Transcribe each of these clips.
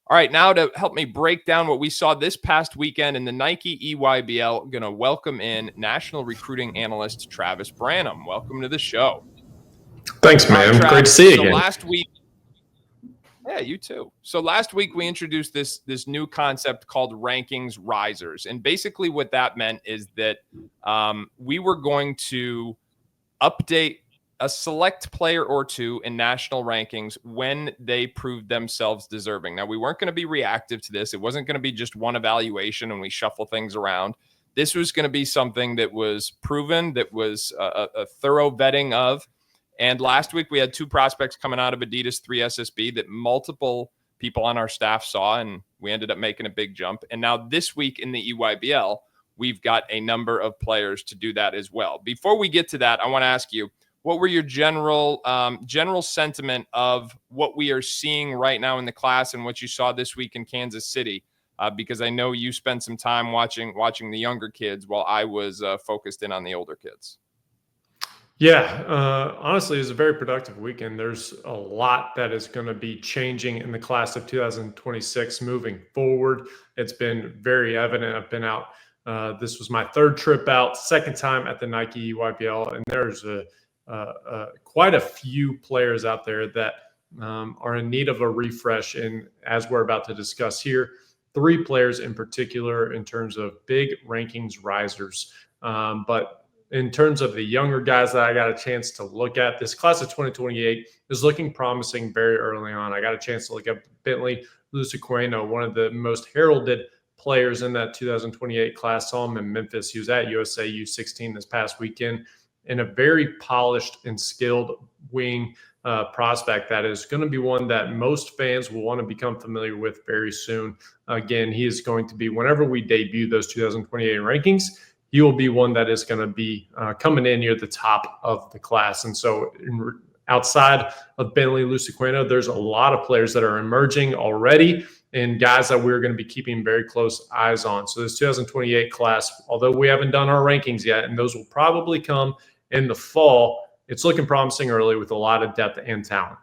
All right, now to help me break down what we saw this past weekend in the Nike EYBL, going to welcome in national recruiting analyst Travis Branham. Welcome to the show. Thanks, man. Trav, Great to see you again. Last week, yeah, you too. So last week we introduced this new concept called rankings risers, and basically what that meant is that we were going to update a select player or two in national rankings when they proved themselves deserving. Now, we weren't going to be reactive to this. It wasn't going to be just one evaluation and we shuffle things around. This was going to be something that was proven, that was a thorough vetting of. And last week we had two prospects coming out of Adidas 3SSB that multiple people on our staff saw, and we ended up making a big jump. And now this week in the EYBL, we've got a number of players to do that as well. Before we get to that, I want to ask you, what were your general sentiment of what we are seeing right now in the class and what you saw this week in Kansas City? Because I know you spent some time watching the younger kids while I was focused in on the older kids. Yeah, honestly, it was a very productive weekend. There's a lot that is going to be changing in the class of 2026 moving forward. It's been very evident. I've been out. This was my third trip out, second time at the Nike EYBL, and there's quite a few players out there that are in need of a refresh. And as we're about to discuss here, 3 players in particular in terms of big rankings risers. But in terms of the younger guys that I got a chance to look at, this class of 2028 is looking promising very early on. I got a chance to look at Bentley Lucequeno, one of the most heralded players in that 2028 class. Saw him in Memphis. He was at USA U16 this past weekend, and a very polished and skilled wing prospect that is going to be one that most fans will want to become familiar with very soon. Again, he is going to be, whenever we debut those 2028 rankings, he will be one that is going to be coming in near the top of the class. And so outside of Bentley Lucequeno, there's a lot of players that are emerging already and guys that we're going to be keeping very close eyes on. So this 2028 class, although we haven't done our rankings yet, and those will probably come in the fall, it's looking promising early with a lot of depth and talent.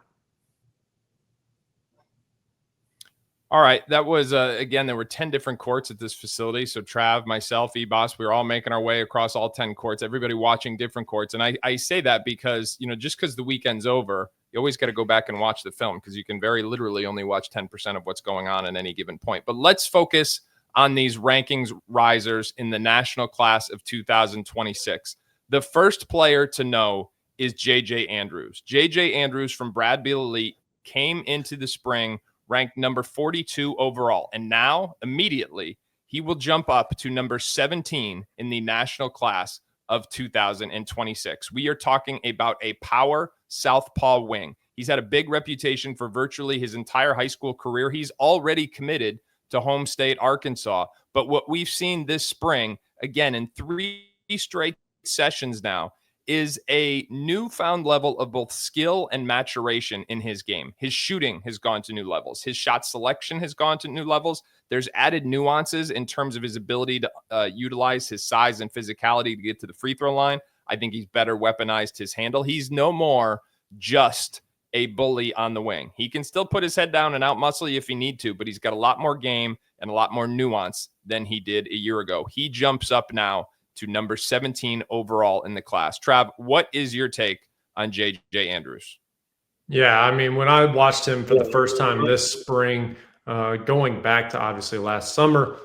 All right, that was, again, there were 10 different courts at this facility. So Trav, myself, Ebos, we were all making our way across all 10 courts, everybody watching different courts. And I say that because, just because the weekend's over, you always got to go back and watch the film because you can very literally only watch 10% of what's going on at any given point. But let's focus on these rankings risers in the national class of 2026. The first player to know is J.J. Andrews. J.J. Andrews from Brad Beal Elite came into the spring ranked number 42 overall. And now, immediately, he will jump up to number 17 in the national class of 2026. We are talking about a power southpaw wing. He's had a big reputation for virtually his entire high school career. He's already committed to home state Arkansas. But what we've seen this spring, again, in 3 straight sessions now, is a newfound level of both skill and maturation in his game. His shooting has gone to new levels. His shot selection has gone to new levels. There's added nuances in terms of his ability to utilize his size and physicality to get to the free throw line. I think he's better weaponized his handle. He's no more just a bully on the wing. He can still put his head down and out-muscle you if he need to, but he's got a lot more game and a lot more nuance than he did a year ago. He jumps up now to number 17 overall in the class. Trav, what is your take on J.J. Andrews? Yeah, I mean, when I watched him for the first time this spring, going back to obviously last summer,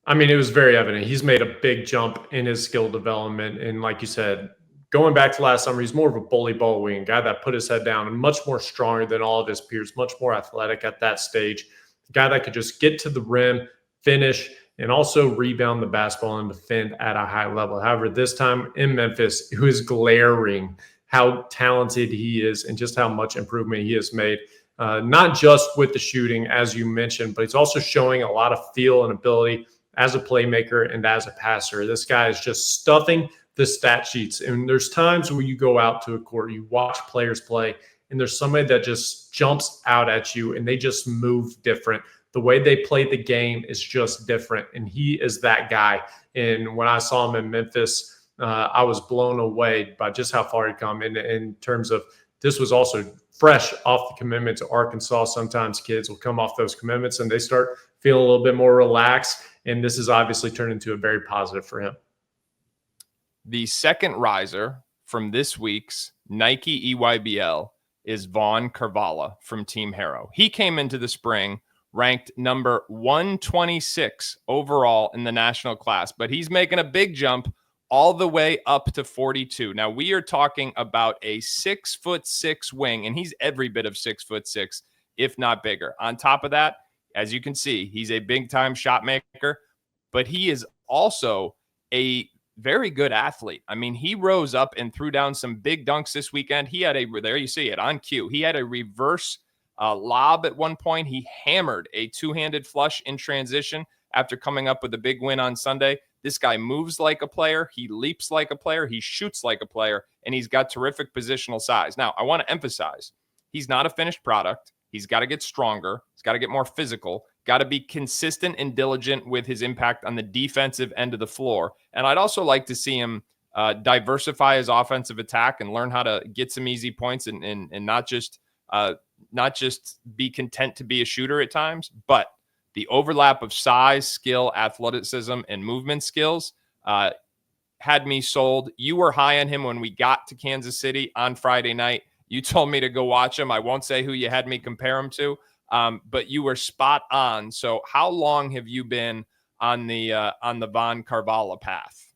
I mean, it was very evident. He's made a big jump in his skill development. And like you said, going back to last summer, he's more of a bully ball wing, guy that put his head down and much more stronger than all of his peers, much more athletic at that stage, a guy that could just get to the rim, finish, and also rebound the basketball and defend at a high level. However, this time in Memphis, it was glaring how talented he is and just how much improvement he has made, not just with the shooting, as you mentioned, but he's also showing a lot of feel and ability as a playmaker and as a passer. This guy is just stuffing the stat sheets. And there's times where you go out to a court, you watch players play, and there's somebody that just jumps out at you and they just move different. The way they play the game is just different, and he is that guy. And when I saw him in Memphis, I was blown away by just how far he'd come in terms of this was also fresh off the commitment to Arkansas. Sometimes kids will come off those commitments and they start feeling a little bit more relaxed. And this has obviously turned into a very positive for him. The second riser from this week's Nike EYBL is Vaughn Carvala from Team Harrow. He came into the spring ranked number 126 overall in the national class, but he's making a big jump all the way up to 42. Now, we are talking about a 6'6" wing, and he's every bit of 6'6", if not bigger. On top of that, as you can see, he's a big-time shot maker, but he is also a very good athlete. I mean, he rose up and threw down some big dunks this weekend. He had there you see it on cue. He had a reverse lob at one point. He hammered a two-handed flush in transition after coming up with a big win on Sunday. This guy moves like a player. He leaps like a player. He shoots like a player, and he's got terrific positional size. Now, I want to emphasize, he's not a finished product. He's got to get stronger. He's got to get more physical, got to be consistent and diligent with his impact on the defensive end of the floor. And I'd also like to see him diversify his offensive attack and learn how to get some easy points and not just be content to be a shooter at times, but the overlap of size, skill, athleticism, and movement skills had me sold. You were high on him when we got to Kansas City on Friday night. You told me to go watch him. I won't say who you had me compare him to, but you were spot on. So how long have you been on the Vaughn Carvala path?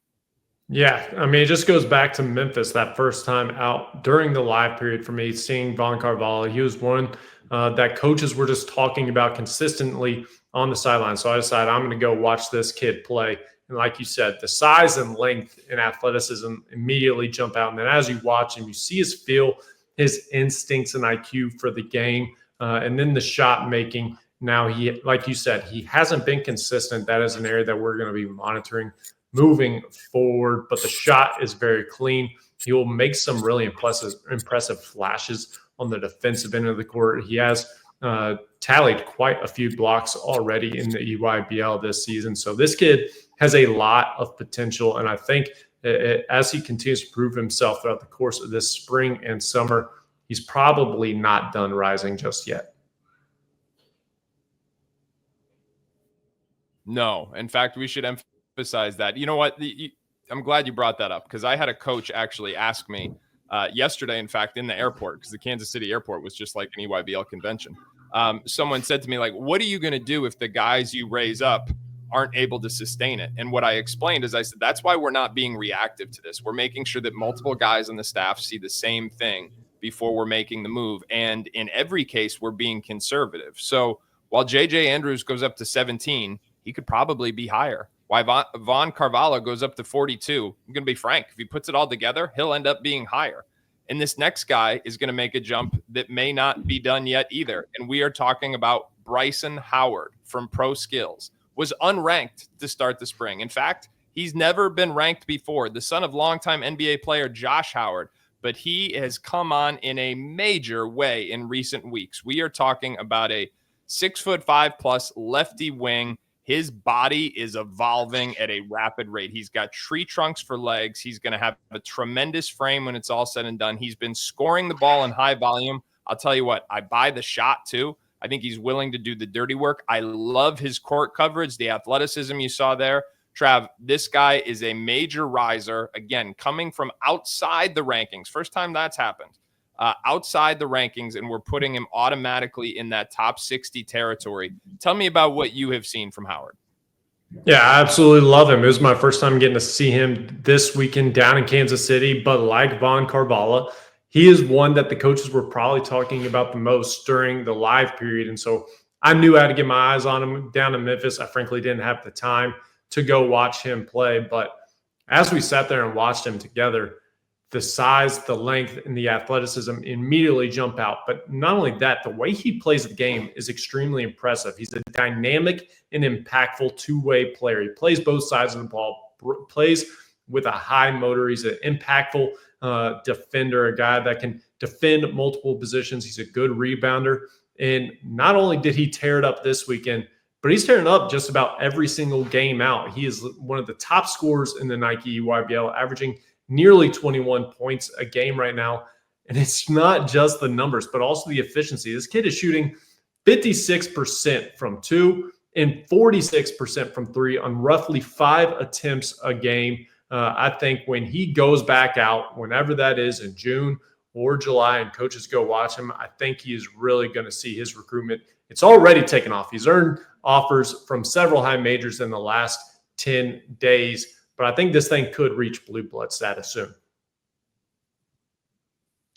Yeah, I mean, it just goes back to Memphis that first time out during the live period for me, seeing Vaughn Carvala. He was one that coaches were just talking about consistently on the sideline. So I decided I'm going to go watch this kid play. And like you said, the size and length and athleticism immediately jump out. And then as you watch him, you see his feel, his instincts and IQ for the game, and then the shot making. Now, he, like you said, he hasn't been consistent. That is an area that we're going to be monitoring moving forward, but the shot is very clean. He will make some really impressive flashes on the defensive end of the court. He has tallied quite a few blocks already in the EYBL this season. So this kid has a lot of potential, and I think as he continues to prove himself throughout the course of this spring and summer, he's probably not done rising just yet. No. In fact, we should emphasize that. You know what? I'm glad you brought that up, because I had a coach actually ask me yesterday, in fact, in the airport, because the Kansas City airport was just like an EYBL convention. Someone said to me, like, what are you going to do if the guys you raise up aren't able to sustain it? And what I explained is, I said, that's why we're not being reactive to this. We're making sure that multiple guys on the staff see the same thing before we're making the move. And in every case, we're being conservative. So while JJ Andrews goes up to 17, he could probably be higher. Why Vaughn Carvala goes up to 42, I'm going to be frank, if he puts it all together, he'll end up being higher. And this next guy is going to make a jump that may not be done yet either. And we are talking about Bryson Howard from Pro Skills. Was unranked to start the spring. In fact, he's never been ranked before, the son of longtime NBA player Josh Howard, but he has come on in a major way in recent weeks. We are talking about a 6'5" lefty wing. His body is evolving at a rapid rate. He's got tree trunks for legs. He's going to have a tremendous frame when it's all said and done. He's been scoring the ball in high volume. I'll tell you what, I buy the shot too. I think he's willing to do the dirty work. I love his court coverage, the athleticism you saw there. Trav, this guy is a major riser, again, coming from outside the rankings. First time that's happened. Outside the rankings, and we're putting him automatically in that top 60 territory. Tell me about what you have seen from Howard. Yeah, I absolutely love him. It was my first time getting to see him this weekend down in Kansas City, but like Vaughn Carvala, he is one that the coaches were probably talking about the most during the live period. And so I knew how to get my eyes on him down in Memphis. I frankly didn't have the time to go watch him play. But as we sat there and watched him together, the size, the length, and the athleticism immediately jump out. But not only that, the way he plays the game is extremely impressive. He's a dynamic and impactful two-way player. He plays both sides of the ball, plays with a high motor. He's an impactful defender, a guy that can defend multiple positions. He's a good rebounder. And not only did he tear it up this weekend, but he's tearing up just about every single game out. He is one of the top scorers in the Nike EYBL, averaging nearly 21 points a game right now. And it's not just the numbers, but also the efficiency. This kid is shooting 56% from two and 46% from three on roughly 5 attempts a game. I think when he goes back out, whenever that is in June or July, and coaches go watch him, I think he is really going to see his recruitment. It's already taken off. He's earned offers from several high majors in the last 10 days, but I think this thing could reach blue blood status soon.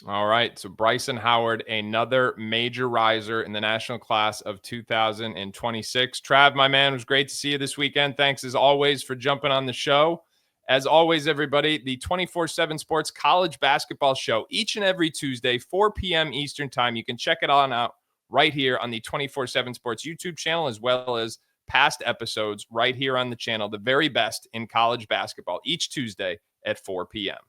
All right. So Bryson Howard, another major riser in the national class of 2026. Trav, my man, it was great to see you this weekend. Thanks as always for jumping on the show. As always, everybody, the 24/7 Sports College Basketball Show each and every Tuesday, 4 p.m. Eastern Time. You can check it on out right here on the 24/7 Sports YouTube channel, as well as past episodes right here on the channel. The very best in college basketball each Tuesday at 4 p.m.